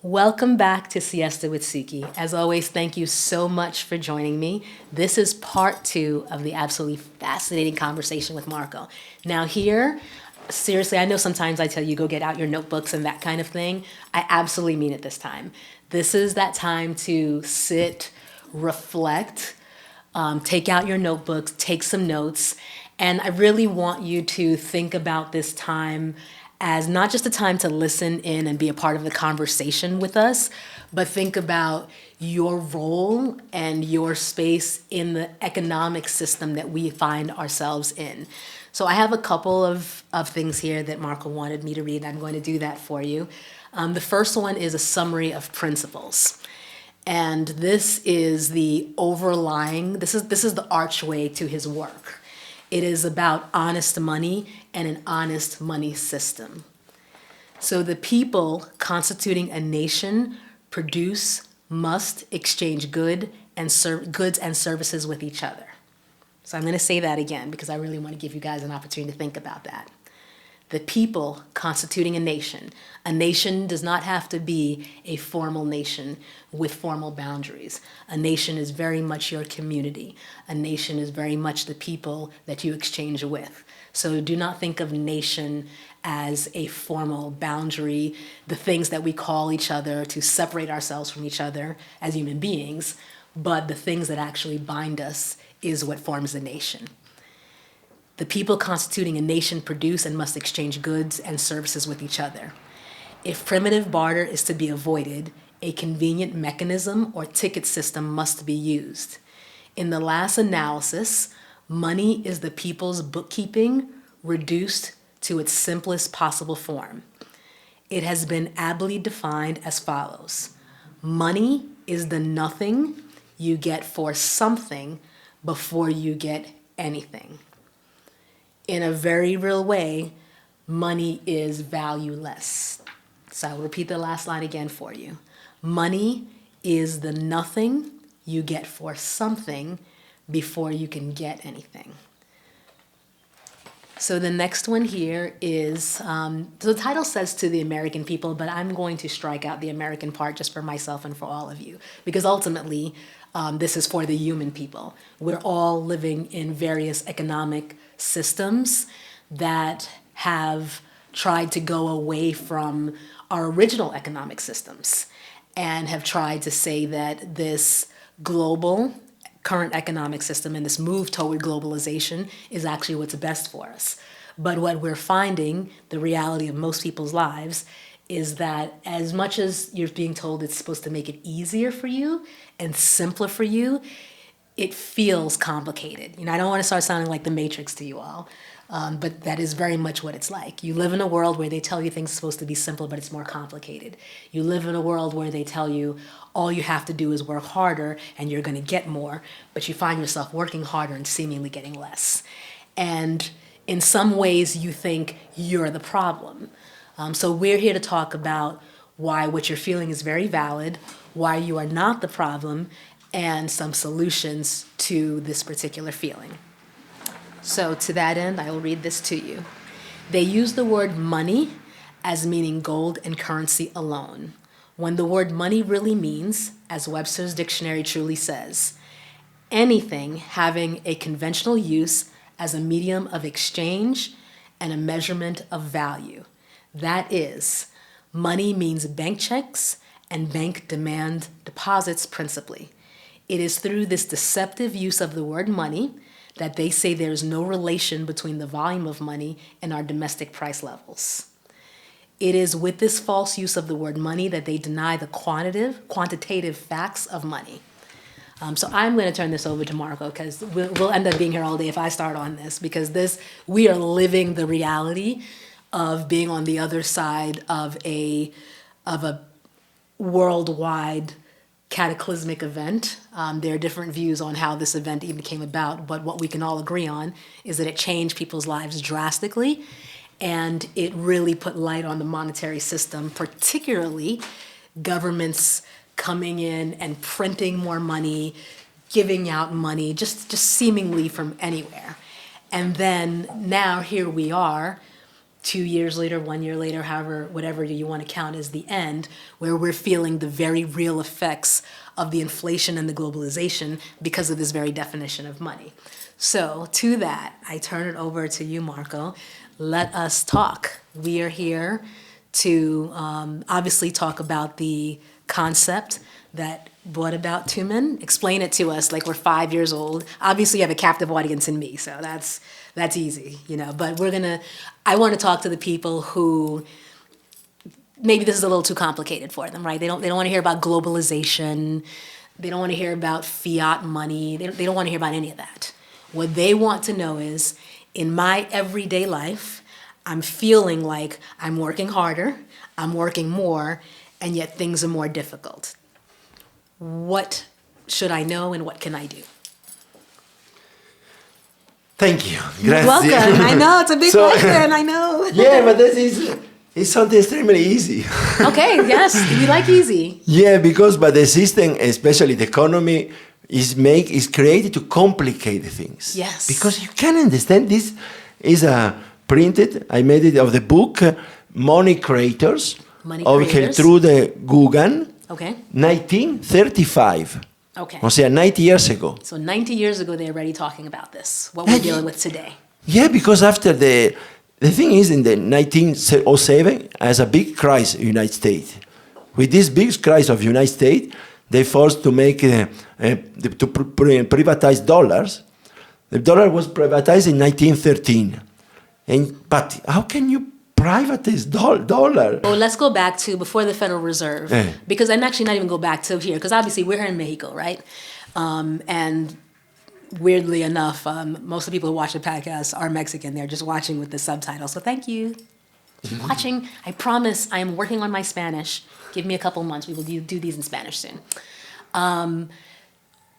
Welcome back to Siesta with Suki. As always, thank you so much for joining me. This is part two of the absolutely fascinating conversation with Marco. Now here, seriously, I know sometimes I tell you go get out your notebooks and that kind of thing. I absolutely mean it this time. This is that time to sit, reflect, take out your notebooks, take some notes, and I really want you to think about this time as not just a time to listen in and be a part of the conversation with us, but think about your role and your space in the economic system that we find ourselves in. So I have a couple of things here that Marco wanted me to read. I'm going to do that for you. The first one is a summary of principles. And this is the overlying, this is the archway to his work. It is about honest money and an honest money system. So the people constituting a nation produce, must exchange goods and services with each other. So I'm going to say that again because I really want to give you guys an opportunity to think about that. The people constituting a nation. A nation does not have to be a formal nation with formal boundaries. A nation is very much your community. A nation is very much the people that you exchange with. So do not think of nation as a formal boundary, the things that we call each other to separate ourselves from each other as human beings, but the things that actually bind us is what forms the nation. The people constituting a nation produce and must exchange goods and services with each other. If primitive barter is to be avoided, a convenient mechanism or ticket system must be used. In the last analysis, money is the people's bookkeeping reduced to its simplest possible form. It has been ably defined as follows. Money is the nothing you get for something before you get anything. In a very real way, money is valueless. So I'll repeat the last line again for you. Money is the nothing you get for something before you can get anything. So the next one here is, so the title says to the American people, but I'm going to strike out the American part just for myself and for all of you, because ultimately this is for the human people. We're all living in various economic systems that have tried to go away from our original economic systems and have tried to say that this global current economic system and this move toward globalization is actually what's best for us. But what we're finding, the reality of most people's lives, is that as much as you're being told it's supposed to make it easier for you and simpler for you, it feels complicated. I don't want to start sounding like the Matrix to you all, but that is very much what it's like. You live in a world where they tell you things are supposed to be simple, but it's more complicated. You live in a world where they tell you all you have to do is work harder and you're going to get more, but you find yourself working harder and seemingly getting less. And in some ways, you think you're the problem. So we're here to talk about why what you're feeling is very valid, why you are not the problem, and some solutions to this particular feeling. So to that end, I will read this to you. They use the word money as meaning gold and currency alone, when the word money really means, as Webster's dictionary truly says, anything having a conventional use as a medium of exchange and a measurement of value. That is, money means bank checks and bank demand deposits principally. It is through this deceptive use of the word money that they say there is no relation between the volume of money and our domestic price levels. It is with this false use of the word money that they deny the quantitative facts of money. So I'm going to turn this over to Marco because we'll end up being here all day if I start on this, because we are living the reality of being on the other side of a worldwide cataclysmic event. There are different views on how this event even came about, but what we can all agree on is that it changed people's lives drastically, and it really put light on the monetary system, particularly governments coming in and printing more money, giving out money, just seemingly from anywhere. And then now here we are, 2 years later, 1 year later, however, whatever you want to count as the end, where we're feeling the very real effects of the inflation and the globalization because of this very definition of money. So to that, I turn it over to you, Marco. Let us talk. We are here to obviously talk about the concept that brought about Tumin. Explain it to us like we're 5 years old. Obviously, you have a captive audience in me, so that's easy, But I want to talk to the people who maybe this is a little too complicated for them, right? They don't want to hear about globalization. They don't want to hear about fiat money. They don't want to hear about any of that. What they want to know is, in my everyday life, I'm feeling like I'm working harder, I'm working more, and yet things are more difficult. What should I know and what can I do? Thank you. You're welcome. I know, it's a big question, I know. Yeah, but it's something extremely easy. Okay, yes, we like easy. Yeah, but the system, especially the economy, is created to complicate things. Yes. Because you can understand this is printed, I made it of the book, Money Creators. Through the Guggen. Okay. 1935. Okay. O sea, 90 years ago. So 90 years ago, they're already talking about this, what we're dealing with today. Yeah, because after the thing is, in the 1907, as a big crisis in the United States. With this big crisis of the United States, they forced to make, privatize dollars. The dollar was privatized in 1913. But how can you privatize dollar? Well, let's go back to before the Federal Reserve, because I'm actually not even go back to here, because obviously we're here in Mexico, right? And weirdly enough, most of the people who watch the podcast are Mexican. They're just watching with the subtitles. So thank you. Keep watching. I promise I am working on my Spanish. Give me a couple months. We will do these in Spanish soon.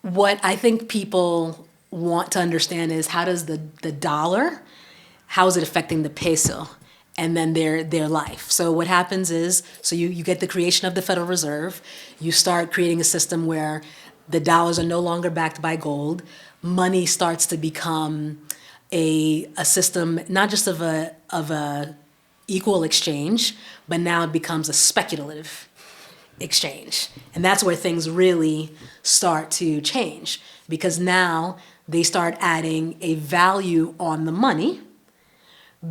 What I think people want to understand is, how does the dollar, how is it affecting the peso? And then their life. So what happens is, you get the creation of the Federal Reserve. You start creating a system where the dollars are no longer backed by gold. Money starts to become a system not just of a equal exchange, but now it becomes a speculative exchange. And that's where things really start to change, because now they start adding a value on the money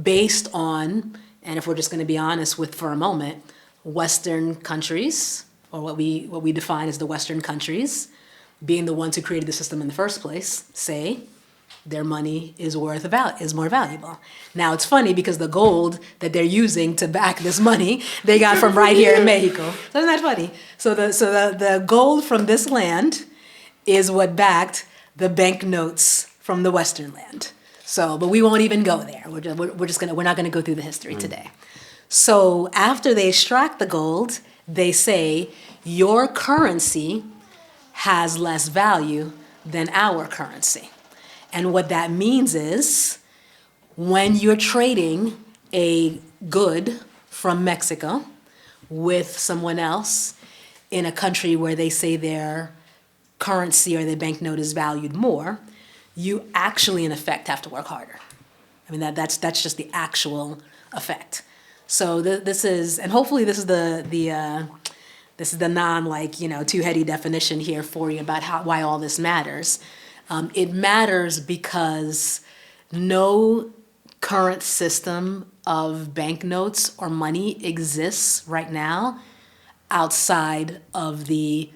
based on, and if we're just going to be honest with for a moment, Western countries, or what we define as the Western countries, being the ones who created the system in the first place, say their money is more valuable. Now it's funny, because the gold that they're using to back this money, they got from right here in Mexico. So isn't that funny? So the gold from this land is what backed the banknotes from the Western land. So, but we won't even go there. We're not gonna go through the history today. So after they extract the gold, they say your currency has less value than our currency. And what that means is, when you're trading a good from Mexico with someone else in a country where they say their currency or their banknote is valued more, you actually, in effect, have to work harder. I mean, that's just the actual effect. So this is, and hopefully this is the non too heady definition here for you about why all this matters. It matters because no current system of banknotes or money exists right now outside of the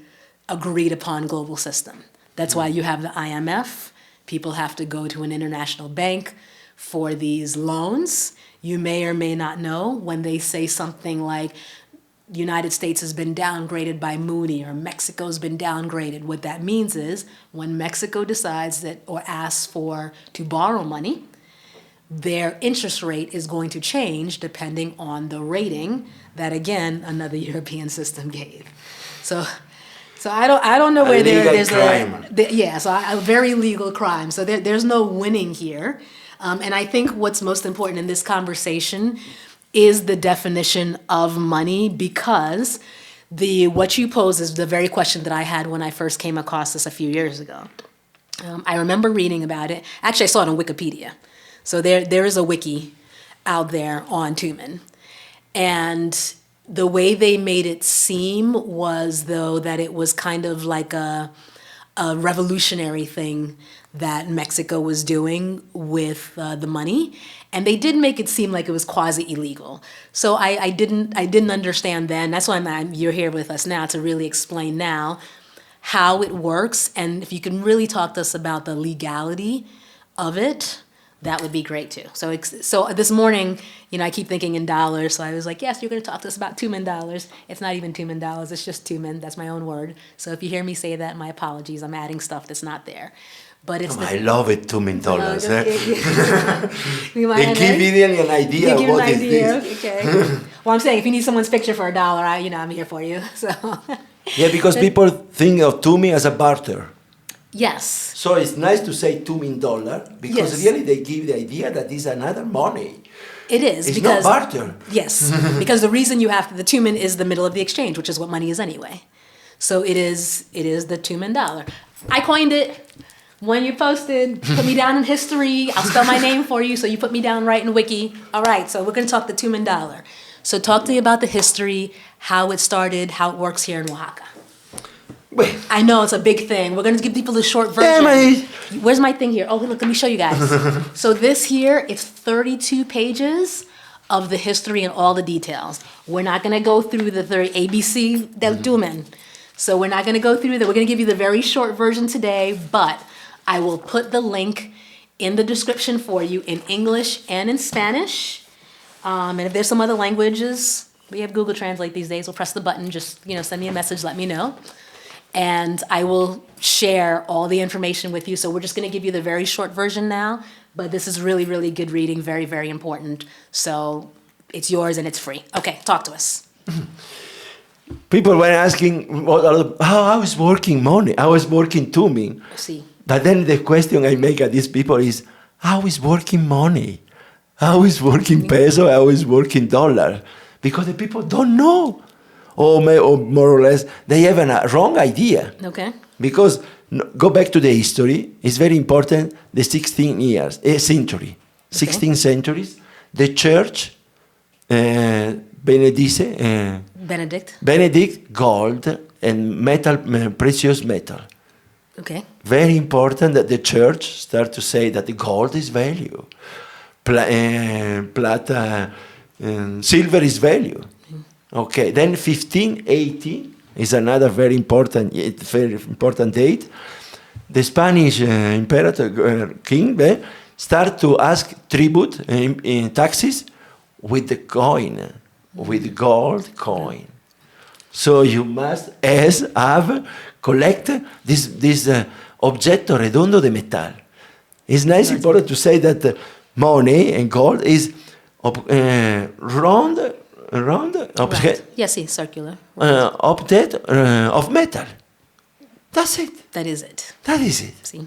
agreed upon global system. That's why you have the IMF. People have to go to an international bank for these loans. You may or may not know, when they say something like, the United States has been downgraded by Moody, or Mexico's been downgraded. What that means is, when Mexico decides that, or asks to borrow money, their interest rate is going to change depending on the rating that, again, another European system gave. So I don't know where there's a very legal crime. So there's no winning here. And I think what's most important in this conversation is the definition of money, because what you pose is the very question that I had when I first came across this a few years ago. I remember reading about it. Actually, I saw it on Wikipedia. So there is a wiki out there on Tumin. And the way they made it seem was, though, that it was kind of like a revolutionary thing that Mexico was doing with the money, and they did make it seem like it was quasi illegal. So I didn't understand then. That's why you're here with us now to really explain now how it works, and if you can really talk to us about the legality of it, that would be great too. So this morning, I keep thinking in dollars. So I was like, yes, you're going to talk to us about Tumin dollars. It's not even Tumin dollars. It's just Tumin. That's my own word. So if you hear me say that, my apologies. I'm adding stuff that's not there. But it's. I love it, Tumin dollars. They give you an idea of what is this. Okay. Well, I'm saying if you need someone's picture for $1, I'm here for you. So. Yeah, because people think of Tumin as a barter. Yes. So it's nice to say Tumin dollar because Yes. really they give the idea that it's another money. It is. It's because, not barter. Yes, because the reason you have the Tumin is the middle of the exchange, which is what money is anyway. So it is the Tumin dollar. I coined it. When you posted, put me down in history. I'll spell my name for you, so you put me down right in Wiki. All right, so we're going to talk the Tumin dollar. So talk to me about the history, how it started, how it works here in Oaxaca. Well, I know it's a big thing. We're going to give people the short version. Where's my thing here? Oh, look, let me show you guys. So this here, it's 32 pages of the history and all the details. We're not going to go through the ABC del Tumin. So we're not going to go through that. We're going to give you the very short version today, but I will put the link in the description for you in English and in Spanish. And if there's some other languages, we have Google Translate these days. We'll press the button. Just, send me a message. Let me know. And I will share all the information with you. So we're just going to give you the very short version now. But this is really, really good reading. Very, very important. So it's yours and it's free. Okay, talk to us. people were asking how I was working money. I was working Tumin. See. But then the question I make at these people is, how is working money? How is working peso? How is working dollar? Because the people don't know. Or more or less, they have a wrong idea. Okay. Because, go back to the history, it's very important, the 16th century. 16th centuries, the church, Benedict, gold and metal, precious metal. Okay. Very important that the church start to say that the gold is value, silver is value. Okay, then 1580 is another very important date. The Spanish imperator king start to ask tribute in taxes with the coin, with gold coin. So you must collect this objeto redondo de metal. It's nice important to say that money and gold is round object. Yes, see, circular. Object of metal. That's it. That is it. That is it. See.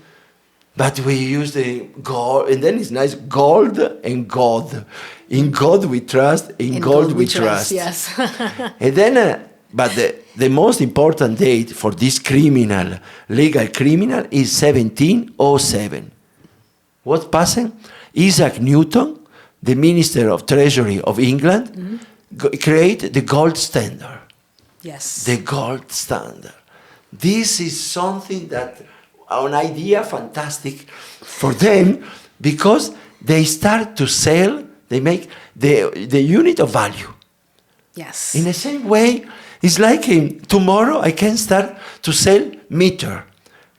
But we use the gold, and then it's nice, gold and God. In God we trust, in gold we trust. Yes. And then, but the most important date for this legal criminal, is 1707. What's passing? Isaac Newton, the Minister of Treasury of England, create the gold standard. Yes. The gold standard. This is something that, an idea fantastic for them, because they start to sell, they make the unit of value. Yes. In the same way, it's like tomorrow I can start to sell meter,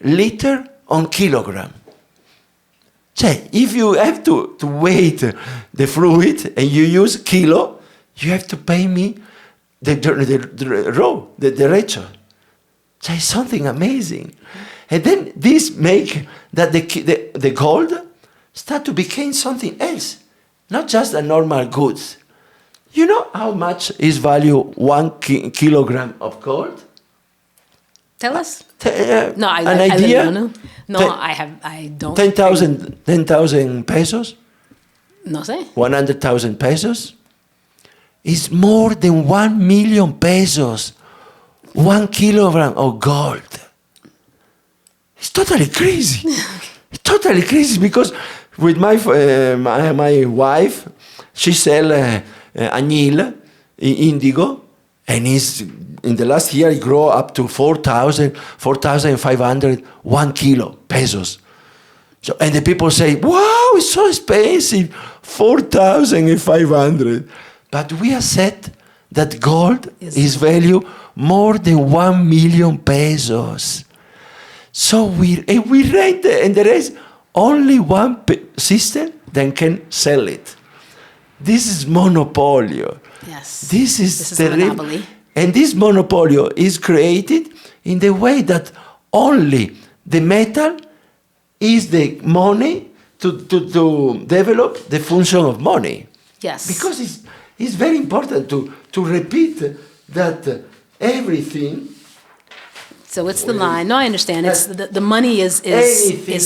liter on kilogram. If you have to weight the fluid and you use kilo, you have to pay me the ratio. It's something amazing. And then this make that the gold start to become something else, not just a normal goods. You know how much is value 1 kilogram of gold? Tell us. No, I idea? don't know. No, I don't. 10,000 pesos? No sé. 100,000 pesos? Is more than 1 million pesos. 1 kilogram of gold. It's totally crazy. It's totally crazy because with my wife, She sell añil, indigo, and in the last year it grew up to 4,500, 1 kilo, pesos. So, and the people say, wow, it's so expensive, 4,500. But we accept that gold is value more than 1 million pesos. So we rent it, and there is only one system that can sell it. This is monopoly. Yes. This is a monopoly. And this monopoly is created in the way that only the metal is the money to develop the function of money. Yes. Because it's very important to repeat that everything. So it's the line. No, I understand. It's the money is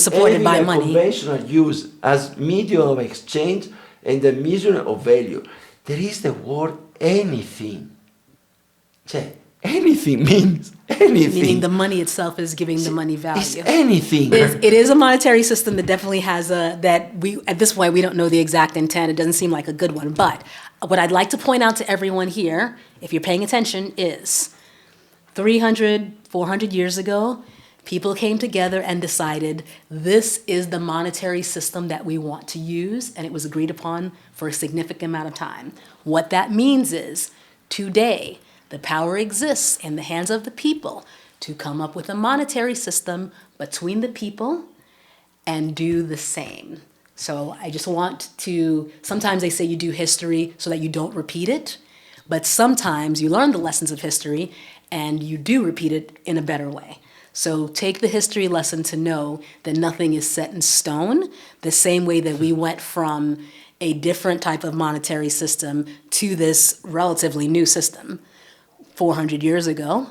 supported by money. Conventional use as medium of exchange and the measure of value. There is the word anything. Anything means anything. Meaning the money itself is giving the money value. It's anything. It is a monetary system that definitely has that we, at this point, we don't know the exact intent. It doesn't seem like a good one. But what I'd like to point out to everyone here, if you're paying attention, is 300, 400 years ago, people came together and decided this is the monetary system that we want to use, and it was agreed upon for a significant amount of time. What that means is, today, the power exists in the hands of the people to come up with a monetary system between the people and do the same. So I just want to, sometimes they say you do history so that you don't repeat it, but sometimes you learn the lessons of history and you do repeat it in a better way. So take the history lesson to know that nothing is set in stone, the same way that we went from a different type of monetary system to this relatively new system 400 years ago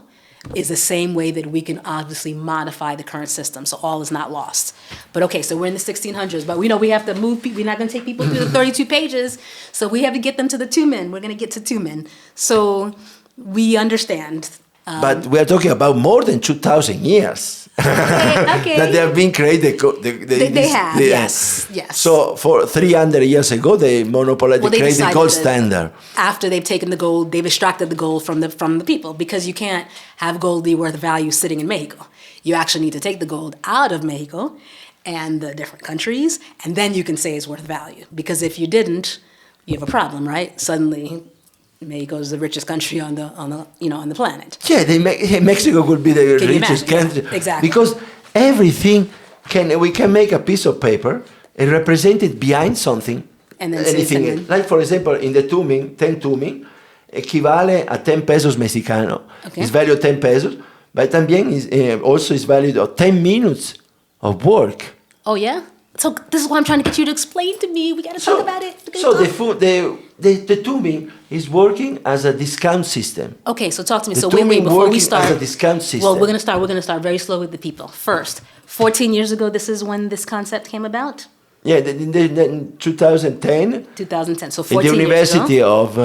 is the same way that we can obviously modify the current system. So all is not lost. But okay, so we're in the 1600s, but we know we have to move people. We're not going to take people through the 32 pages. So we have to get them to the Tumin. We're going to get to Tumin. So we understand. But we are talking about more than 2,000 years Okay. that they have been created. They have, yes. So for 300 years ago, they monopolized Well, they created the decided gold that standard. After they've taken the gold, they've extracted the gold from the people, because you can't have gold be worth value sitting in Mexico. You actually need to take the gold out of Mexico and the different countries, and then you can say it's worth value. Because if you didn't, you have a problem, right? Suddenly, Mexico is the richest country on the planet. Yeah, Mexico could be the Can you richest imagine? country. Yeah, exactly. Because everything we can make a piece of paper and represent it behind something. And then say anything. something. Like for example, in the Tumin, 10 Tumin equivale a 10 pesos mexicano. Okay. It's valued 10 pesos, but también also is valued of 10 minutes of work. Oh yeah? So this is what I'm trying to get you to explain to me. We got to talk about it. So the Tumin is working as a discount system. Okay, so talk to me. The So wait, Tumin before we working start. as a discount system. Well, we're gonna start very slow with the people. First, 14 years ago, this is when this concept came about. Yeah, in 2010. 2010. So In 14 the years ago. University of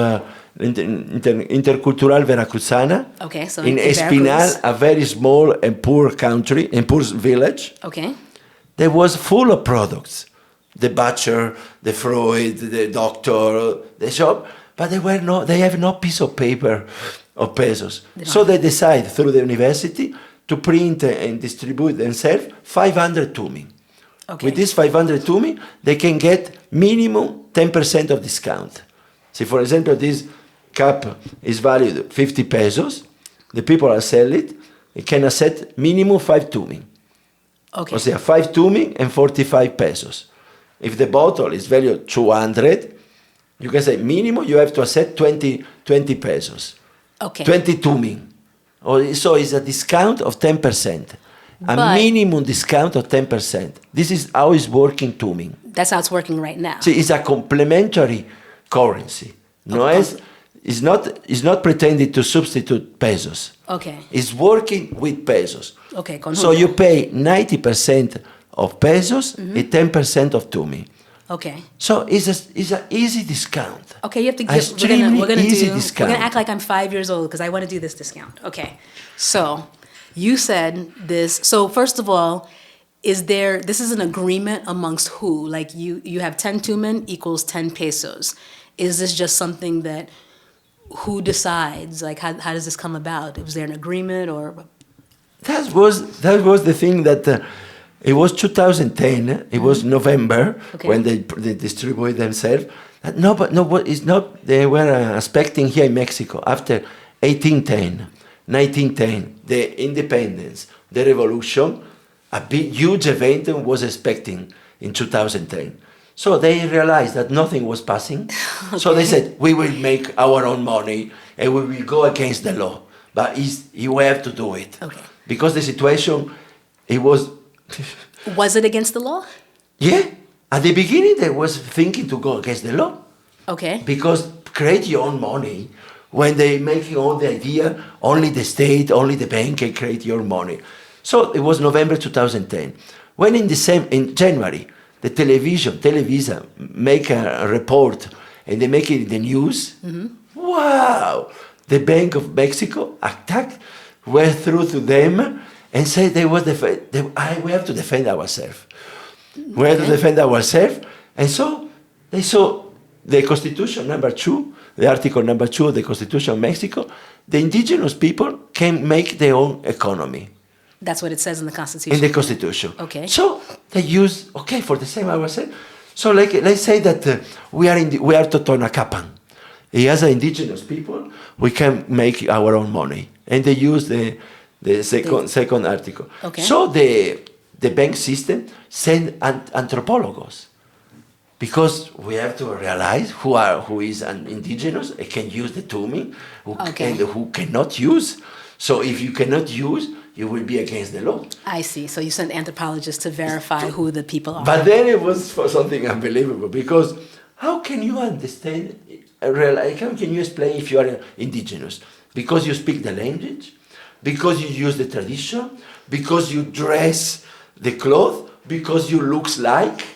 Intercultural Veracruzana. Okay, so in in Espinal, Veracruz. a very small and poor country, and poor village. Okay. That was full of products. The butcher, the fruit, the doctor, the shop, but they have no piece of paper of pesos. So they decide through the university to print and distribute themselves 500 Tumin. Okay. With this 500 Tumin, they can get minimum 10% of discount. See, for example, this cup is valued 50 pesos. The people are selling it. It can accept minimum 5 Tumin. Okay. O sea, 5 Tumin and 45 pesos. If the bottle is valued 200, you can say minimum you have to accept 20 pesos. Okay. 20 Tumin. So it's a discount of 10%. A But- minimum discount of 10%. This is how it's working Tumin. That's how it's working right now. See, it's a complementary currency. No, it's not pretending to substitute pesos. Okay. It's working with pesos. Okay. Conjunto. So you pay 90% of pesos and 10% of Tumin. Okay. So it's an easy discount. Okay, you have to A give. extremely We're easy gonna discount. act like I'm 5 years old because I want to do this discount. Okay, so you said this. So first of all, this is an agreement amongst who? Like you have 10 Tumin equals 10 pesos. is this just something that, who decides? Like, how does this come about? Was there an agreement or? That was the thing that it was 2010. It was November when they distributed themselves. It's not. They were expecting here in Mexico after 1810, 1910, the independence, the revolution. A big, huge event was expecting in 2010. So they realized that nothing was passing. So they said, we will make our own money and we will go against the law. But you have to do it. Okay. Because the situation, it was... Was it against the law? Yeah. At the beginning, they was thinking to go against the law. Okay. Because create your own money, when they make all the idea, only the state, only the bank can create your money. So it was November 2010. When in January, the Televisa make a report and they make it in the news. Wow! The Bank of Mexico attacked, went through to them and said we have to defend ourselves. We have to defend ourselves. And so they saw the Constitution number 2, the article number 2 of the Constitution of Mexico, the indigenous people can make their own economy. That's what it says in the Constitution. In the Constitution. Okay. So they use, for the same ourselves. So let's say that we are Totonacapan. As indigenous people, we can make our own money. And they use the second article. Okay. So the bank system send anthropologists. Because we have to realize who is an indigenous and can use the Tumin, and who cannot use. So if you cannot use, you will be against the law. I see. So you sent anthropologists to verify who the people are. But then it was for something unbelievable, because how can you understand, how can you explain if you are indigenous? Because you speak the language, because you use the tradition, because you dress the cloth, because you looks like.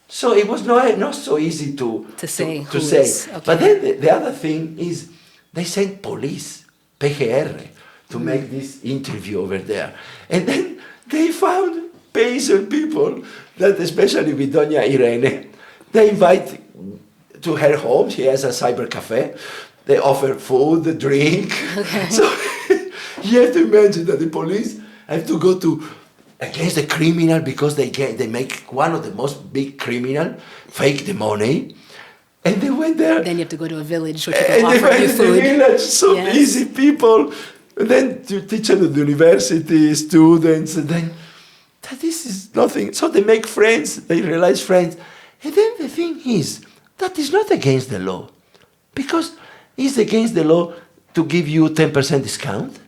So it was not so easy to say. Okay. But then the other thing is they sent police, PGR, to make this interview over there. And then they found Peso people, that especially with Doña Irene, they invite to her home. She has a cyber cafe. They offer food, drink. Okay. So you have to imagine that the police have to go against the criminal, because they make one of the most big criminal fake the money. And they went there. Then you have to go to a village where people offer you food. The village, so easy people. And then to teach them at the university, students, and then this is nothing. So they make friends, they realize friends. And then the thing is, that is not against the law. Because it's against the law to give you 10% discount.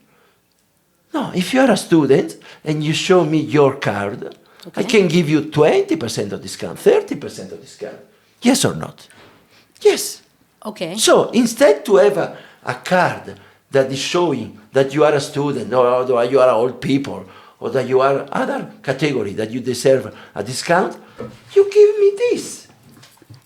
No, if you are a student and you show me your card, I can give you 20% of discount, 30% of discount. Yes or not? Yes. Okay. So instead to have a card that is showing that you are a student, or you are old people, or that you are other category that you deserve a discount, you give me this.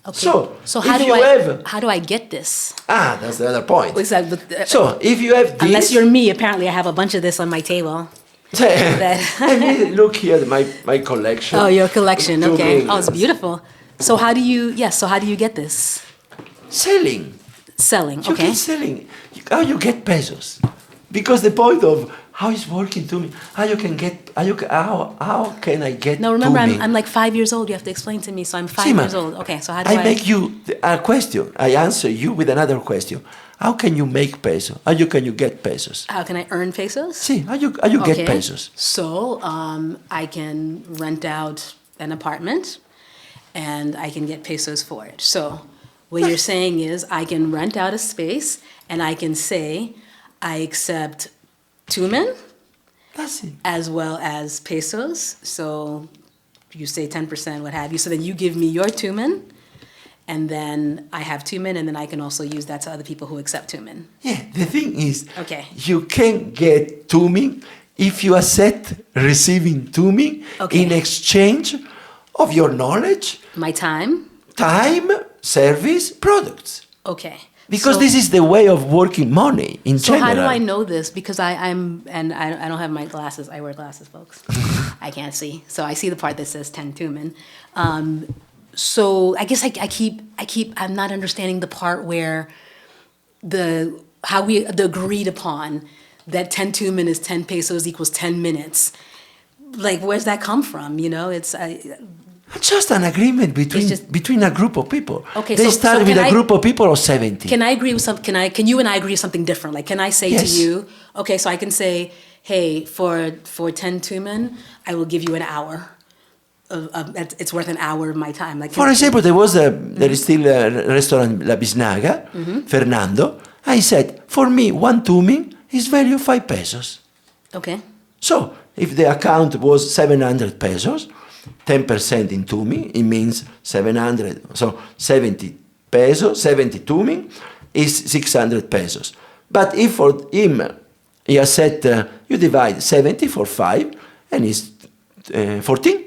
Okay. So how do I get this? That's the other point. Exactly. So if you have this, unless you're me, apparently I have a bunch of this on my table. Look here, my collection. Oh, your collection. Okay. Oh, it's beautiful. So how do you get this? Selling. Okay. You get selling. How you get pesos? Because the point of how it's working to me, how can I get? No, remember, I'm like 5 years old. You have to explain to me. So I'm 5 years old. Okay, so how do I make you a question? I answer you with another question. How can you make peso? How can you get pesos? How can I earn pesos? See, how you get pesos? So I can rent out an apartment, and I can get pesos for it. So what you're saying is I can rent out a space, and I can say I accept Tumin, that's it, as well as pesos. So you say 10%, what have you. So then you give me your Tumin, and then I have Tumin, and then I can also use that to other people who accept Tumin. Yeah, the thing is, you can get Tumin if you accept receiving Tumin in exchange of your knowledge, my time, service, products. Okay. Because this is the way of working money in general. So how do I know this? Because I don't have my glasses. I wear glasses, folks. I can't see. So I see the part that says 10 Tumin. So I guess I'm not understanding the part where the agreed upon that 10 Tumin is 10 pesos equals 10 minutes. Like, where's that come from? You know, it's Just an agreement between a group of people. Okay, They start with a group of people of 70. Can I agree with can you and I agree something different? Like, can I say to Yes. you, okay, so I can say, hey, for 10 Tumin, I will give you an hour. It's worth an hour of my time. Like, For example, there is still a restaurant La Bisnaga, Fernando. I said, for me, one Tumin is value 5 pesos. Okay. So, if the account was 700 pesos, 10% in Tumin, it means 700. So, 70 pesos, 70 Tumin is 600 pesos. But if for him, he has said, you divide 70 for 5, and it's 14.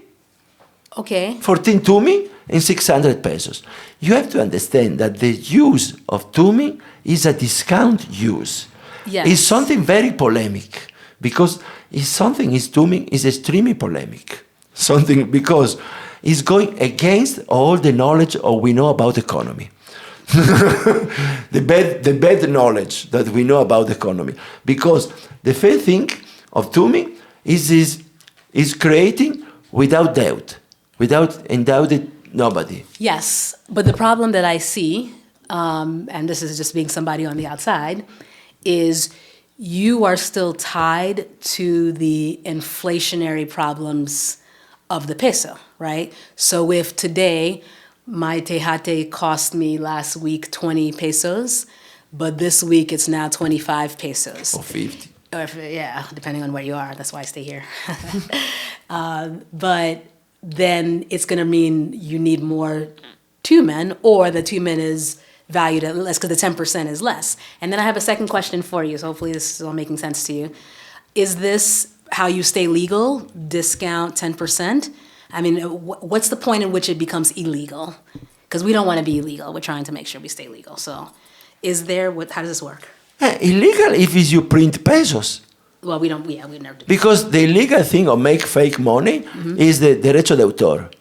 Okay. 14 Tumin and 600 pesos. You have to understand that the use of Tumin is a discount use. Yes. It's something very polemic because Tumin is extremely polemic. Something because it's going against all the knowledge we know about economy. the bad knowledge that we know about economy. Because the first thing of Tumin is creating without doubt. Without endowed nobody. Yes, but the problem that I see, and this is just being somebody on the outside, is you are still tied to the inflationary problems of the peso, right? So if today my tejate cost me last week 20 pesos, but this week it's now 25 pesos. Or 50. Yeah, depending on where you are. That's why I stay here. But then it's going to mean you need more Tumin, or the Tumin is valued at less because the 10% is less. And then I have a second question for you, so hopefully this is all making sense to you. Is this how you stay legal, discount 10%? I mean, what's the point in which it becomes illegal? Because we don't want to be illegal. We're trying to make sure we stay legal. So how does this work? Illegal if you print pesos. Well, we never do that. Because the illegal thing of make fake money is the derecho de autor.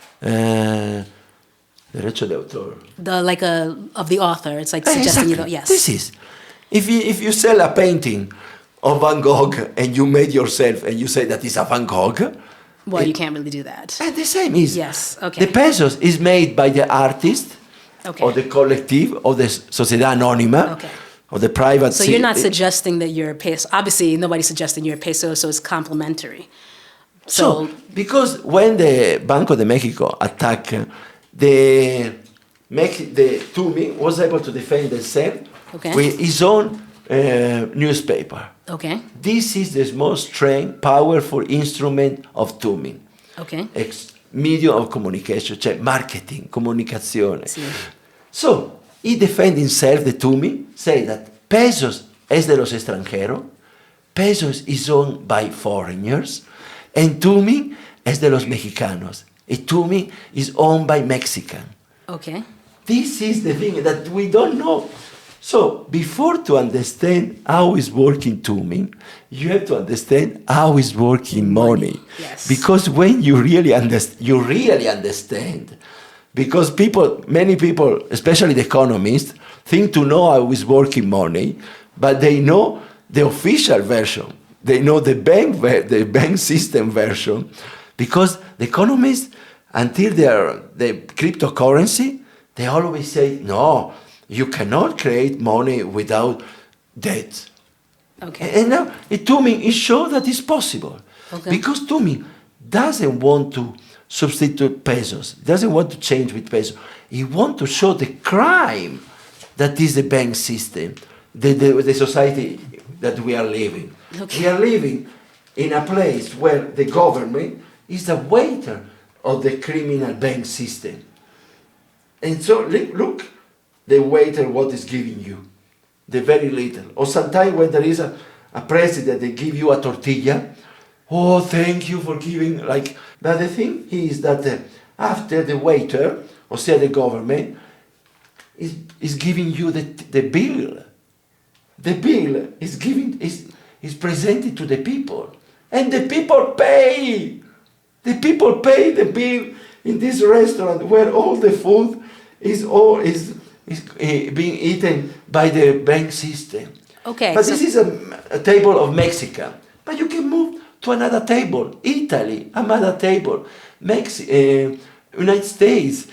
Derecho de autor. Of the author. It's like suggesting exactly. Yes. This is. If you sell a painting of Van Gogh and you made yourself and you say that it's a Van Gogh. Well, you can't really do that. And the same is. Yes, okay. The pesos is made by the artist or the collective or the Sociedad Anónima. Okay. Or the private. So you're not suggesting that you're a peso. Obviously, nobody's suggesting you're a peso, so it's complementary. So because when the Banco de Mexico attacked the Tumin was able to defend itself with his own newspaper. Okay. This is the most strong, powerful instrument of Tumin. Okay. Medium of communication, cioè marketing, comunicazione. Sì. So, he defends himself, the Tumin, say that Pesos es de los extranjeros, Pesos is owned by foreigners, and Tumin es de los mexicanos. And Tumin is owned by Mexican. Okay. This is the thing that we don't know. So, before to understand how is working Tumin, you have to understand how is working money. Yes. Because when you really understand. Because many people, especially the economists, think to know how is working money, but they know the official version. They know the bank system version, because the economists, until the cryptocurrency, they always say, no, you cannot create money without debt. Okay. And now Tumin is sure that it's possible, because Tumin doesn't want to substitute pesos. He doesn't want to change with pesos. He wants to show the crime that is the bank system, the society that we are living. Okay. We are living in a place where the government is the waiter of the criminal bank system. And so look, the waiter what is giving you, the very little. Or sometimes when there is a president, they give you a tortilla. Oh, thank you for giving, like, but the thing is that after the waiter, or say the government, is giving you the bill. The bill is presented to the people. And the people pay. The people pay the bill in this restaurant where all the food is being eaten by the bank system. Okay. But this is a table of Mexican. But you can move to another table, Italy, another table, United States,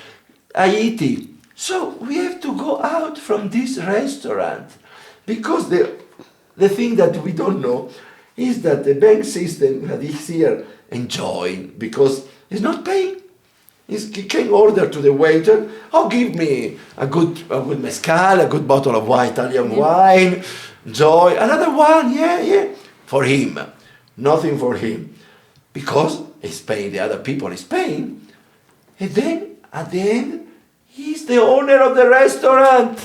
Haiti. So we have to go out from this restaurant because the thing that we don't know is that the bank system that is here enjoying because it's not paying. He can order to the waiter, oh, give me a good mezcal, a good bottle of Italian wine, joy, another one, yeah, for him. Nothing for him. Because he's paying, the other people is paying. And then, at the end, he's the owner of the restaurant.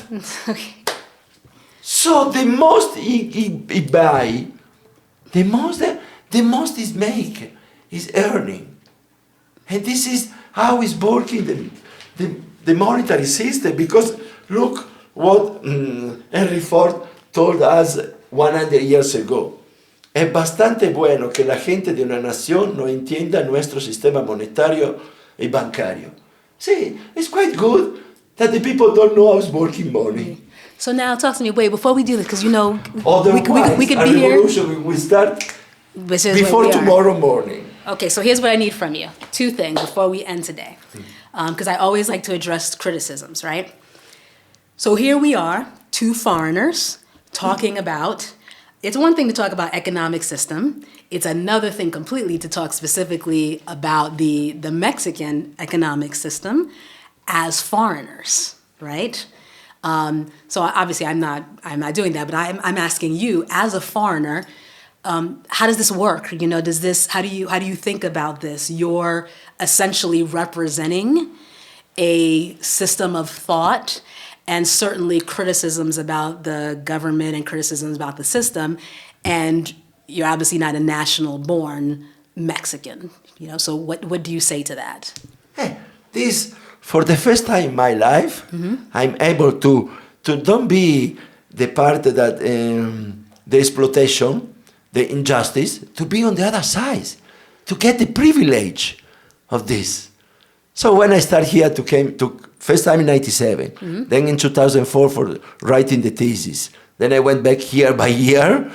Okay. So the most he buy, the most is make, is earning. And this is how is working the monetary system, because look what Henry Ford told us 100 years ago. Es bastante bueno que la gente de una nación no entienda nuestro sistema monetario y bancario. See, it's quite good that the people don't know how's working money. So now talk to me. Wait, before we do this, because Otherwise, we could a be here. revolution will start before tomorrow morning. Okay, so here's what I need from you. Two things before we end today. Because I always like to address criticisms, right? So here we are, two foreigners talking about, it's one thing to talk about economic system. It's another thing completely to talk specifically about the Mexican economic system as foreigners, right? So obviously I'm not doing that, but I'm asking you as a foreigner, how does this work? You know, how do you think about this? You're essentially representing a system of thought and certainly criticisms about the government and criticisms about the system, and you're obviously not a national-born Mexican. You know, so what do you say to that? Hey, this, for the first time in my life, I'm able to don't be the part that the exploitation, the injustice, to be on the other side, to get the privilege of this. So when I started here came to first time in 97, then in 2004 for writing the thesis. Then I went back year by year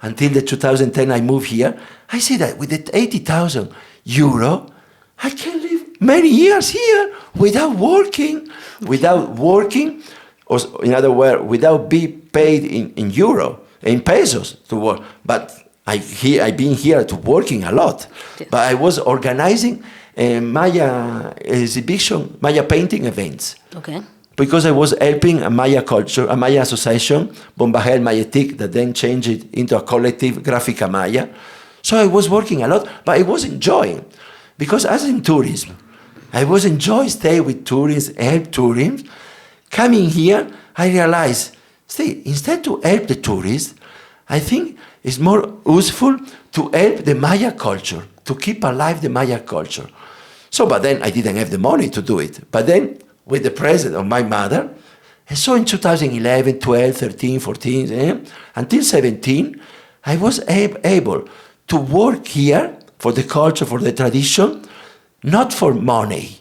until the 2010 I moved here. I see that with the 80,000 euro, I can live many years here without working, or in other words, without being paid in euro, in pesos to work. But I've been here to working a lot. Yes. But I was organizing Maya exhibition, Maya painting events. Okay. Because I was helping a Maya culture, a Maya association, Bombajel Mayetic, that then changed it into a collective, Grafica Maya. So I was working a lot, but I was enjoying. Because as in tourism, I was enjoying staying with tourists, help tourists. Coming here, I realized, see, instead to help the tourists, I think it's more useful to help the Maya culture, to keep alive the Maya culture. So, but then I didn't have the money to do it. But then, with the presence of my mother, and so in 2011, 12, 13, 14, until 17, I was able to work here for the culture, for the tradition, not for money,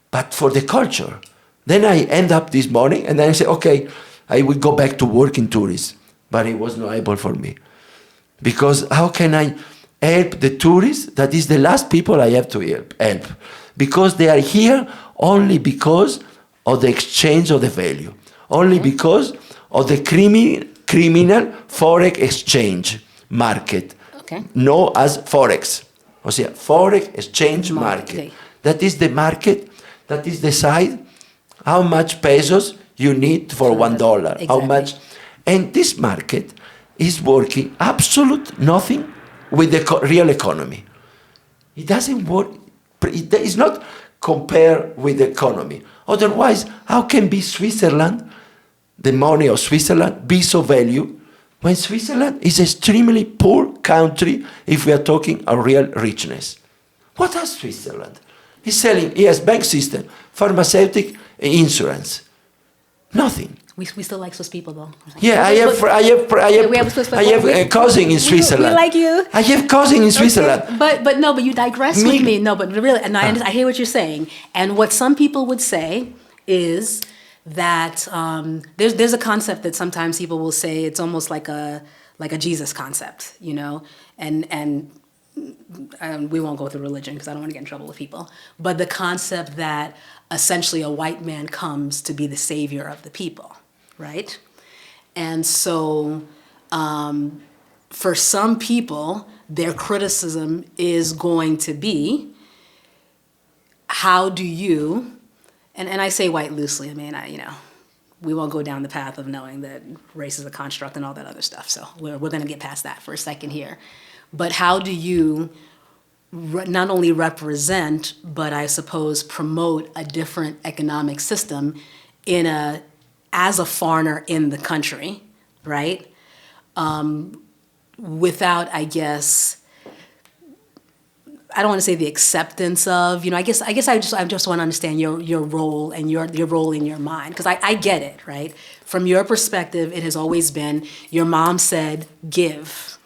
but for the culture. Then I end up this morning, and then I say, okay, I will go back to work in tourism. But it was not able for me. Because how can I help the tourists? That is the last people I have to help. Because they are here only because of the exchange of the value. Only because of the criminal forex exchange market. Okay. Known as forex. O sea, forex exchange market. Okay. That is the market that is decide how much pesos you need for $1. Exactly. How much. And this market is working absolute nothing with the real economy. It doesn't work. It is not compared with the economy. Otherwise, how can be Switzerland, the money of Switzerland, be so valued when Switzerland is extremely poor country if we are talking a real richness? What has Switzerland? He's selling, he has bank system, pharmaceutic, insurance. Nothing. We still like Swiss people, though. Yeah, I have cousin in Switzerland. We like you. I have cousin in Switzerland. Okay. But you digress with me. No, but really, and I hear what you're saying. And what some people would say is that there's a concept that sometimes people will say it's almost like a Jesus concept, you know, and we won't go through religion because I don't want to get in trouble with people. But the concept that essentially a white man comes to be the savior of the people, right? And so for some people, their criticism is going to be, how do you, and I say white loosely, I mean, we won't go down the path of knowing that race is a construct and all that other stuff. So we're going to get past that for a second here. But how do you not only represent, but I suppose promote a different economic system as a foreigner in the country, right? Without, I guess, I don't want to say the acceptance of, I guess I just want to understand your role and your role in your mind, because I get it, right? From your perspective, it has always been, your mom said, give,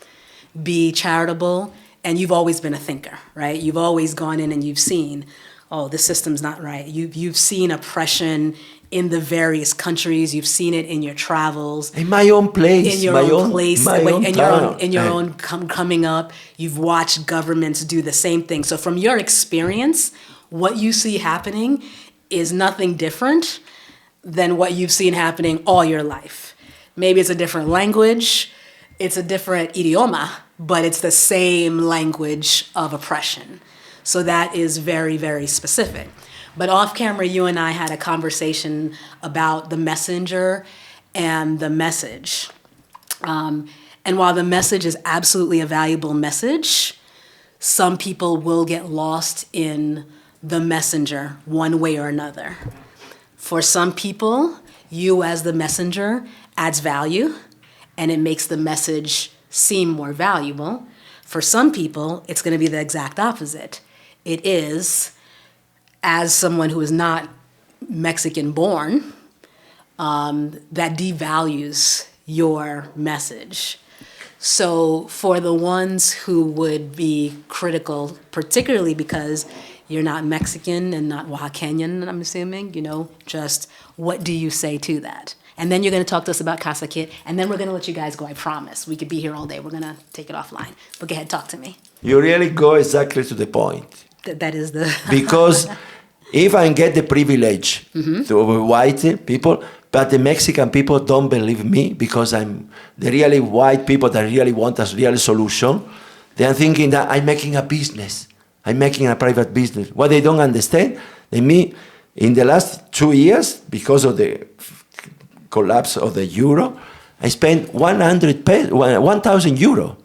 be charitable, and you've always been a thinker, right? You've always gone in and you've seen, oh, this system's not right. You've seen oppression in the various countries. You've seen it in your travels. In my own place. In your own place. In your own coming up. You've watched governments do the same thing. So from your experience, what you see happening is nothing different than what you've seen happening all your life. Maybe it's a different language. It's a different idioma, but it's the same language of oppression. So that is very, very specific. But off camera, you and I had a conversation about the messenger and the message. And while the message is absolutely a valuable message, some people will get lost in the messenger one way or another. For some people, you as the messenger adds value, and it makes the message seem more valuable. For some people, it's going to be the exact opposite. It is, as someone who is not Mexican born, that devalues your message. So for the ones who would be critical, particularly because you're not Mexican and not Oaxacan, I'm assuming, just what do you say to that? And then you're going to talk to us about Kasak-Kit, and then we're going to let you guys go, I promise. We could be here all day. We're going to take it offline. But go ahead, talk to me. You really go exactly to the point. That is the... Because if I get the privilege to white people, but the Mexican people don't believe me because I'm the really white people that really want a real solution, they are thinking that I'm making a business. I'm making a private business. What they don't understand, in the last 2 years, because of the collapse of the euro, I spent 1,000 euro.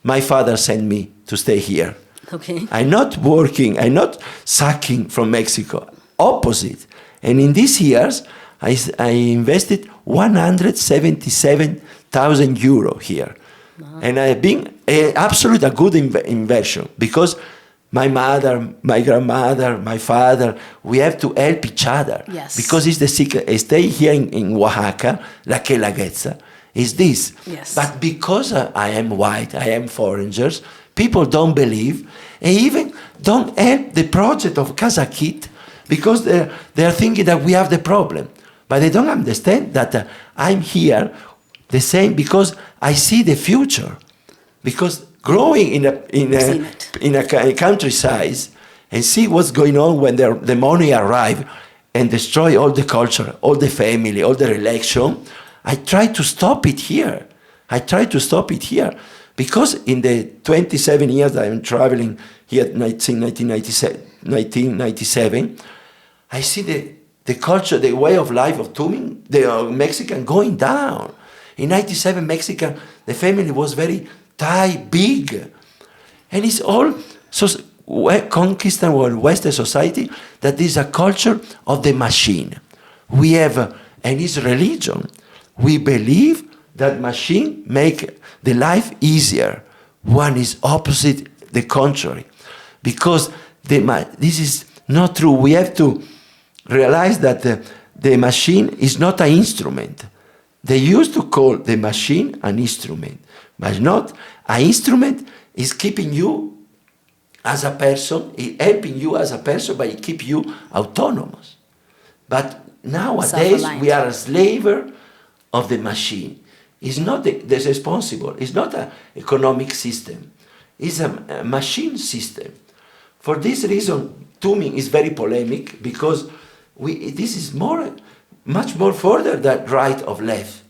My father sent me to stay here. Okay. I'm not working, I'm not sucking from Mexico. Opposite. And in these years, I invested 177,000 euro here. Wow. And I've been a good inversion because my mother, my grandmother, my father, we have to help each other. Yes. Because it's the secret. I stay here in Oaxaca, la que la guetza, is this. Yes. But because I am white, I am foreigners, people don't believe and even don't help the project of Kasak-Kit because they are thinking that we have the problem. But they don't understand that I'm here the same because I see the future. Because growing in a countryside and see what's going on when the money arrive and destroy all the culture, all the family, all the relation, I try to stop it here. Because in the 27 years that I'm traveling here since 1997, I see the culture, the way of life of Tumin, the Mexican going down. In 97, Mexican, the family was very tight, big. And it's all conquisted Western society that is a culture of the machine. We have, and it's religion. We believe that machine make the life easier. One is opposite the contrary. Because this is not true. We have to realize that the machine is not an instrument. They used to call the machine an instrument, but not. An instrument is keeping you as a person, helping you as a person, but it keep you autonomous. But nowadays, we are a slave of the machine. It's not the responsible. It's not an economic system. It's a machine system. For this reason, Tumin is very polemic because this is much more further than right or left.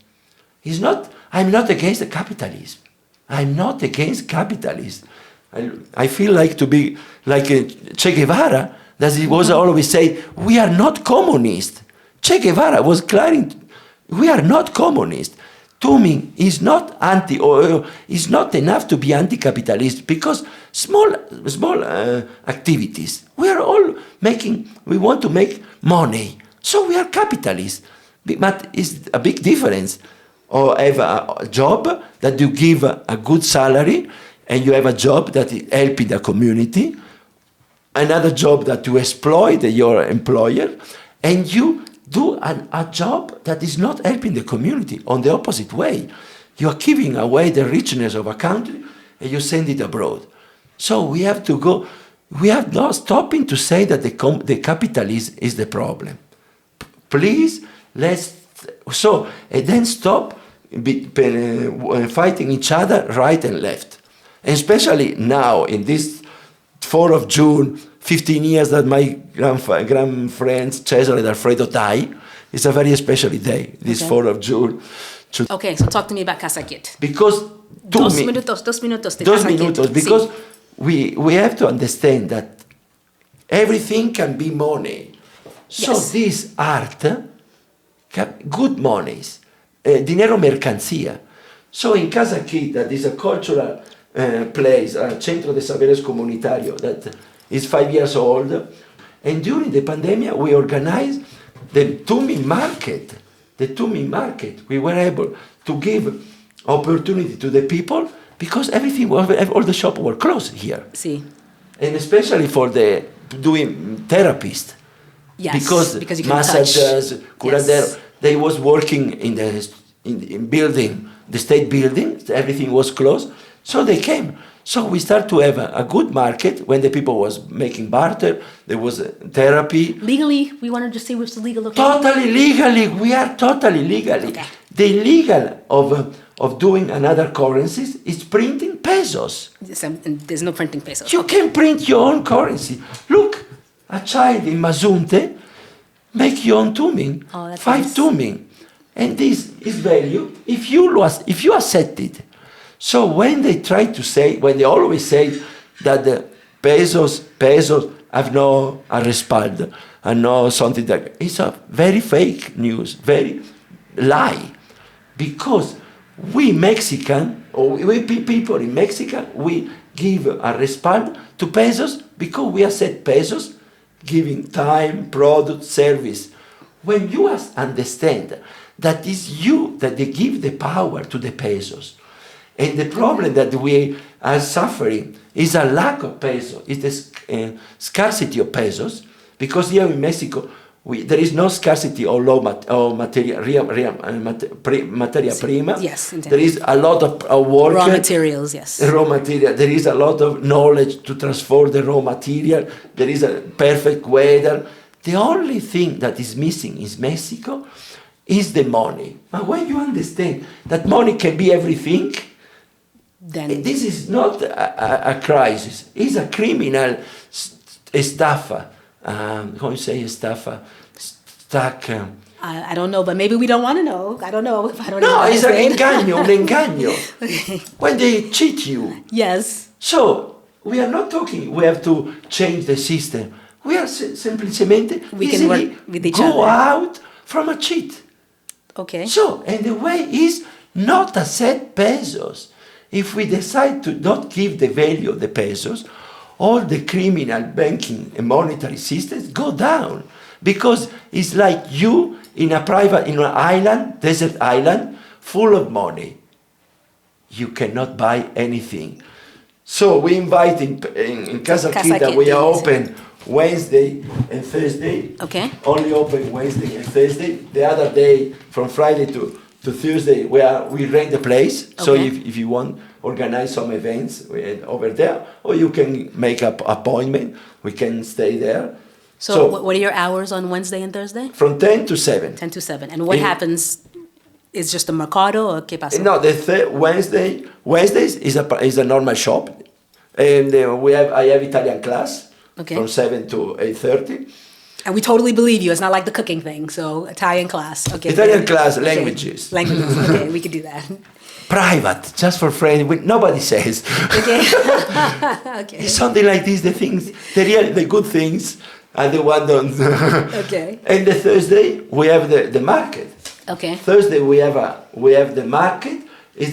I'm not against the capitalism. I'm not against capitalism. I feel like to be like Che Guevara, that he was always saying, we are not communist. Che Guevara was clearing, we are not communist. Tumin is not is not enough to be anti-capitalist because small activities. We are all we want to make money. So we are capitalists. But it's a big difference. Or have a job that you give a good salary and you have a job that is helping the community, another job that you exploit your employer, and you do a job that is not helping the community on the opposite way. You are giving away the richness of a country and you send it abroad. So we have to go, we are not stopping to say that the capitalism is the problem. Please, and then stop fighting each other right and left. And especially now, in this 4th of June, 15 years that my grandfriends Cesare and Alfredo died, it's a very special day, this 4th of June. Okay, so talk to me about Kasak-Kit. Because Dos minutos. Because we have to understand that everything can be money. So this art, good monies, dinero mercancía. So in Kasak-Kit, that is a cultural place, a Centro de Saberes Comunitario, that is 5 years old. And during the pandemic, we organized the Tumin market. The Tumin market. We were able to give opportunity to the people because all the shops were closed here. Sí. And especially for the doing therapists. Yes, because you can massagers, touch. Yes. They was working in building, the state building, everything was closed. So they came. So we start to have a good market when the people was making barter, there was therapy. Legally, we wanted to see which is legal, okay? Totally legally, we are totally legally. Okay. The legal of doing another currencies is printing pesos. There's no printing pesos. You can print your own currency. Look, a child in Mazunte, make your own Tumin, Oh, that's 5 nice. Tumin. And this is value if you accept it. So when they always say that the pesos have no a respaldo, and no something like it's a very fake news, very lie. Because we Mexican, or we people in Mexico, we give a respaldo to pesos because we accept pesos, giving time, product, service. When you understand that it's you that they give the power to the pesos, and the problem that we are suffering is a lack of pesos, it's the scarcity of pesos, because here in Mexico, there is no scarcity of materia prima. Yes, indeed. There is a lot of work. Raw materials, yes. Raw material. There is a lot of knowledge to transform the raw material. There is a perfect weather. The only thing that is missing in Mexico is the money. But when you understand that money can be everything, Then this is not a crisis. It's a criminal estafa. How you say estafa? Stack. I don't know, but maybe we don't want to know. I don't know. I don't know. No, how to it's say an it. engaño. When they cheat you. Yes. So, we are not talking, we have to change the system. We are simplemente We can work with each go other. out from a cheat. Okay. So, and the way is not accept pesos. If we decide to not give the value of the pesos, all the criminal banking and monetary systems go down. Because it's like you in an island, desert island, full of money. You cannot buy anything. So we invite in Kasak-Kit that we are open Wednesday and Thursday. Okay. Only open Wednesday and Thursday. The other day, from Friday to to Thursday, we rent the place. So Okay. if you want, organize some events over there, or you can make an appointment. We can stay there. So what are your hours on Wednesday and Thursday? From 10 to 7. 10 to 7. And what In- happens? Is just a mercado or qué pasa? No, Wednesdays is a normal shop, and I have Italian class Okay. from 7 to 8:30. And we totally believe you. It's not like the cooking thing. So Italian class. Okay. Italian class, Okay. languages. Languages. Okay, we could do that. Private, just for friends. Nobody says. Okay. Okay. It's something like this. The good things, and the one don't. Okay. And the Thursday we have the market. Okay. Thursday we have the market.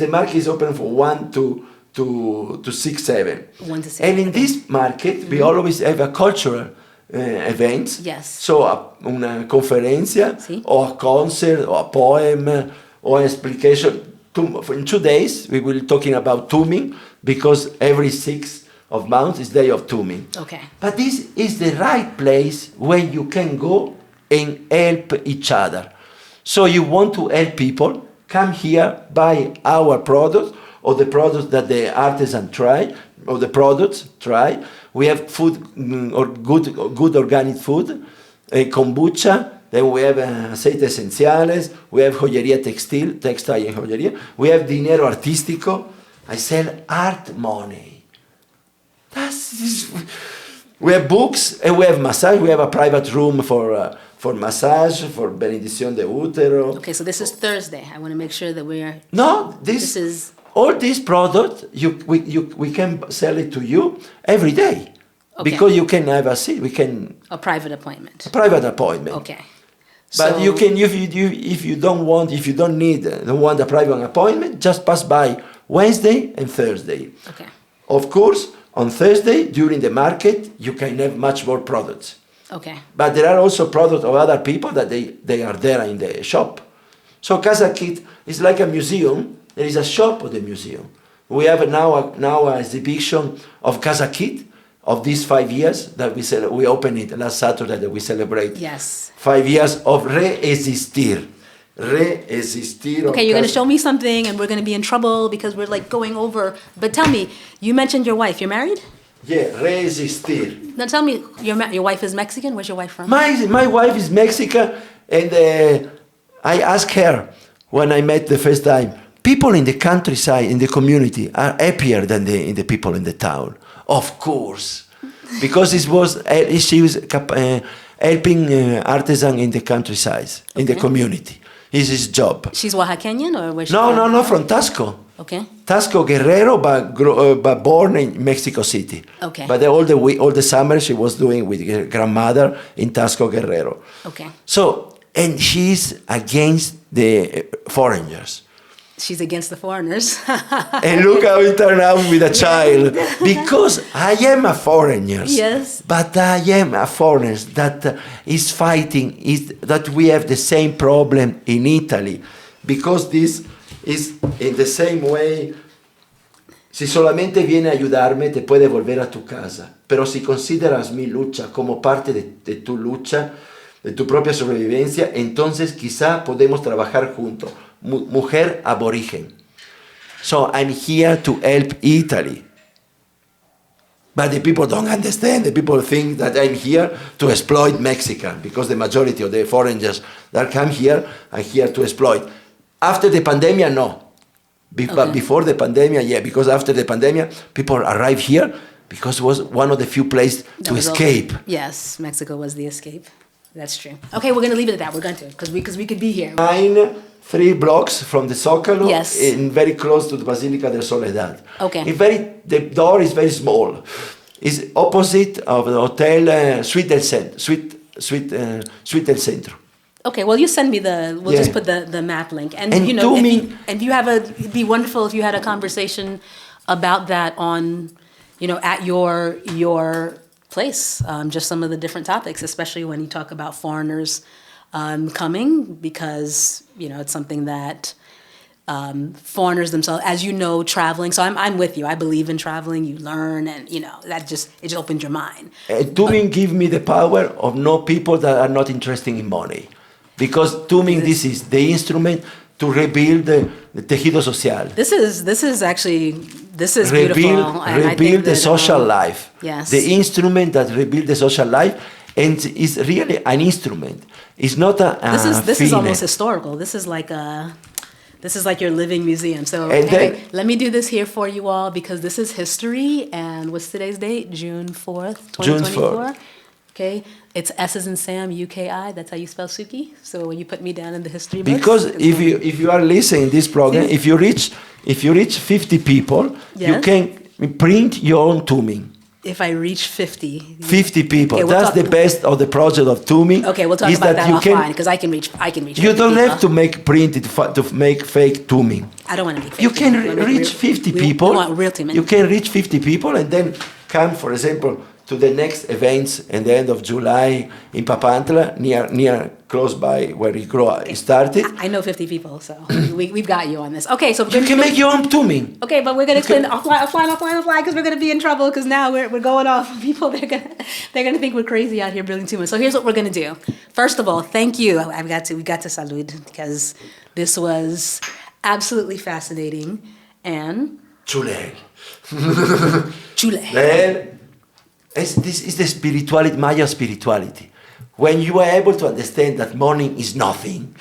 The market is open from 1 to 6, 7. 1 to 6. And in this market we always have a cultural events. Yes. So una conferencia, Sì. or a concert, or a poem, or an explication. In 2 days we will talking about Tumin, because every 6th of month is day of Tumin. Okay. But this is the right place where you can go and help each other. So you want to help people, come here, buy our products, or the products that the artisan try, or the products try. We have food, or good organic food, kombucha. Then we have aceites esenciales. We have joyería textile and joyería. We have dinero artístico. I sell art money. We have books, and we have massage. We have a private room for massage, for benedición de útero. Okay, so this is Thursday. I want to make sure that we are. No, This is. all these products we can sell it to you every day, Okay. because you can have a seat. We can A private appointment. private appointment. Okay. But So- you can if you don't want a private appointment, just pass by Wednesday and Thursday. Okay. Of course, on Thursday during the market you can have much more products. Okay. But there are also products of other people that they are there in the shop. So Kasak-Kit is like a museum. There is a shop of the museum. We have now an exhibition of Kasak-Kit of these 5 years that we opened it last Saturday, that we celebrate. Yes. 5 years of resistir. Resistir. Okay, you're going to show me something and we're going to be in trouble because we're like going over. But tell me, you mentioned your wife. You're married? Yeah, resistir. Now tell me, your wife is Mexican? Where's your wife from? My wife is Mexican, and I asked her when I met the first time, people in the countryside, in the community, are happier than the people in the town. Of course, because she was helping artisan in the countryside, in the Okay. community. It's his job. She's Oaxacan or where's she No, from? no, no, from Tasco. Okay. Tasco Guerrero, but born in Mexico City. Okay. But all the summer she was doing with her grandmother in Tasco Guerrero. Okay. So, and she's against the foreigners. She's against the foreigners. And look how it turned out with a child. Because I am a foreigner. Yes. But I am a foreigner that is fighting, that we have the same problem in Italy. Because this is in the same way. Si solamente viene a ayudarme, te puede volver a tu casa. Pero si consideras mi lucha como parte de tu lucha, de tu propia sobrevivencia, entonces quizá podemos trabajar juntos. Mujer aborigen. So I'm here to help Italy. But the people don't understand. The people think that I'm here to exploit Mexican, because the majority of the foreigners that come here are here to exploit. After the pandemic, no. But before the pandemic, yeah, because after the pandemic, people arrive here because it was one of the few places That to was escape. open. Yes, Mexico was the escape. That's true. Okay, we're going to leave it at that. We're going to, because we could be here. 3 blocks from the Zócalo, Yes. and very close to the Basilica de Soledad. Okay. The door is very small. It's opposite of the hotel Suite del Centro. Okay, well, you send me we'll Yeah. just put the map link. And, And you know, Tumin- if you have it'd be wonderful if you had a conversation about that on, you know, at your place, just some of the different topics, especially when you talk about foreigners coming, because, you know, it's something that foreigners themselves, as you know, traveling. So I'm with you. I believe in traveling. You learn, and you know it just opens your mind. Tumin give me the power of know people that are not interested in money. Because Tumin, this is the instrument to rebuild the tejido social. This is beautiful. And I think Rebuild the that, social life. yes. The instrument that rebuild the social life, and is really an instrument. It's not a This is almost fine. historical. This is like your living museum. So And then- let me do this here for you all because this is history. And what's today's date? June 4th, June 2024. 4th. Okay, it's S as in Sam, UKI. That's how you spell Suki. So when you put me down in the history books, Because it's if you are listening this program, if you reach 50 people, you Yes. can print your own Tumin. if I reach 50. 50 people. Okay, we'll That's talk- the best of the project of Tumin. Okay, we'll talk is about that you offline because I can reach. You 50 don't have to people. make printed to make fake Tumin. I don't want to make. You fake can news. We want reach real- 50 we people. want real team. You can reach 50 people and then come, for example, to the next events at the end of July in Papantla, near close by where he started. I know 50 people, so we've got you on this. Okay, so You can make your own Tumin. Okay, but we're gonna You can- explain offline, because we're gonna be in trouble because now we're going off. People they're gonna think we're crazy out here building too much. So here's what we're gonna do. First of all, thank you. We got to salud because this was absolutely fascinating and Chule. chule. Well, this is the spirituality, Maya spirituality. When you are able to understand that morning is nothing,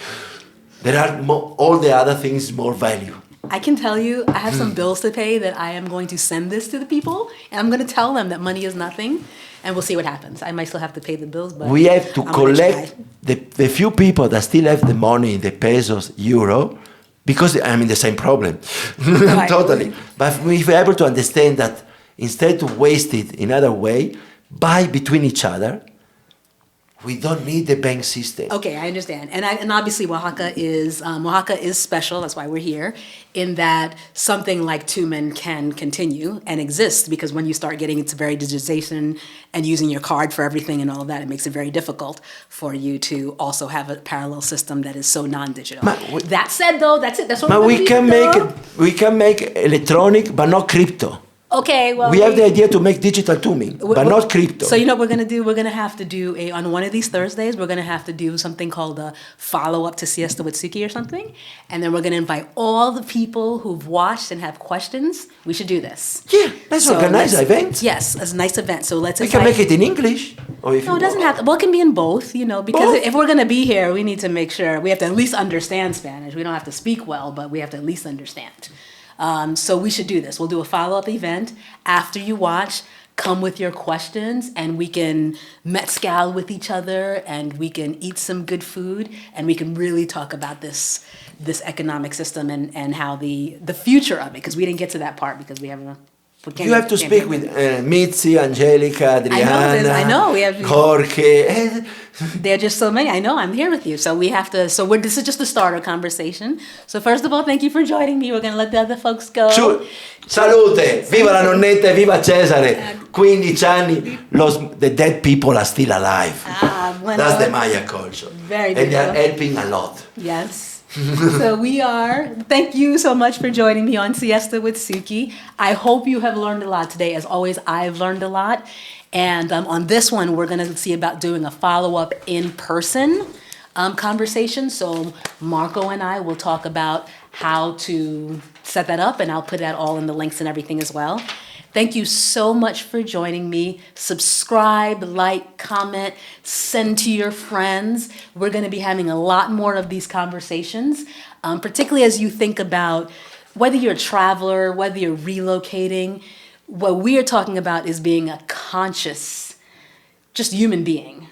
there are all the other things more value. I can tell you, I have some bills to pay that I am going to send this to the people, and I'm going to tell them that money is nothing, and we'll see what happens. I might still have to pay the bills, but We have to I'm gonna collect try. the few people that still have the money in the pesos, euro, because I'm in the same problem. Right. Totally. But if we're able to understand that instead to waste it in other way, buy between each other, we don't need the bank system. Okay, I understand, and obviously Oaxaca is special. That's why we're here. In that something like Tumin can continue and exist, because when you start getting into very digitization and using your card for everything and all of that, it makes it very difficult for you to also have a parallel system that is so non-digital. That said, though, that's it. That's what But we're we gonna do, can make electronic, but not crypto. Okay, well, We have the idea to make digital Tumin, but not crypto. So you know what we're gonna do? We're gonna have to do on one of these Thursdays. We're gonna have to do something called a follow-up to Siesta with Suki or something, and then we're gonna invite all the people who've watched and have questions. We should do this. Yeah, let's organize let's- an event. Yes, it's a nice event. So let's We invite. can make it in English. Or if No, you it doesn't want. have to. Well, it can be in both, because Both? if we're gonna be here, we need to make sure we have to at least understand Spanish. We don't have to speak well, but we have to at least understand. So we should do this. We'll do a follow-up event after you watch. Come with your questions, and we can mezcal with each other, and we can eat some good food, and we can really talk about this economic system and how the future of it. Because we didn't get to that part because we haven't. You have to speak with Mitzi, Angelica, Adriana, I know, we have- Jorge. There are just so many. I know, I'm here with you. So we have to, this is just the start of conversation. So first of all, thank you for joining me. We're going to let the other folks go. Salute! Viva la nonnetta e viva Cesare! 15 anni, the dead people are still alive. Bueno, That's the Maya culture. Very And they are good. helping a lot. Yes. So thank you so much for joining me on Siesta with Suki. I hope you have learned a lot today. As always, I've learned a lot. And on this one, we're going to see about doing a follow-up in-person conversation. So Marco and I will talk about how to set that up, and I'll put that all in the links and everything as well. Thank you so much for joining me. Subscribe, like, comment, send to your friends. We're going to be having a lot more of these conversations, particularly as you think about whether you're a traveler, whether you're relocating. What we are talking about is being a conscious, just human being.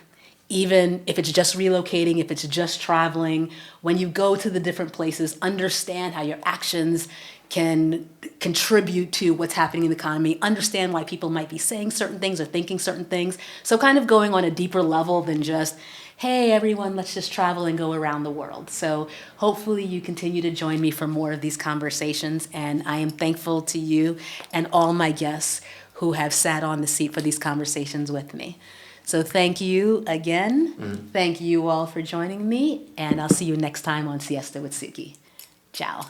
Even if it's just relocating, if it's just traveling, when you go to the different places, understand how your actions can contribute to what's happening in the economy, understand why people might be saying certain things or thinking certain things. So kind of going on a deeper level than just, hey, everyone, let's just travel and go around the world. So hopefully you continue to join me for more of these conversations. And I am thankful to you and all my guests who have sat on the seat for these conversations with me. So thank you again. Thank you all for joining me. And I'll see you next time on Siesta with Suki. Ciao.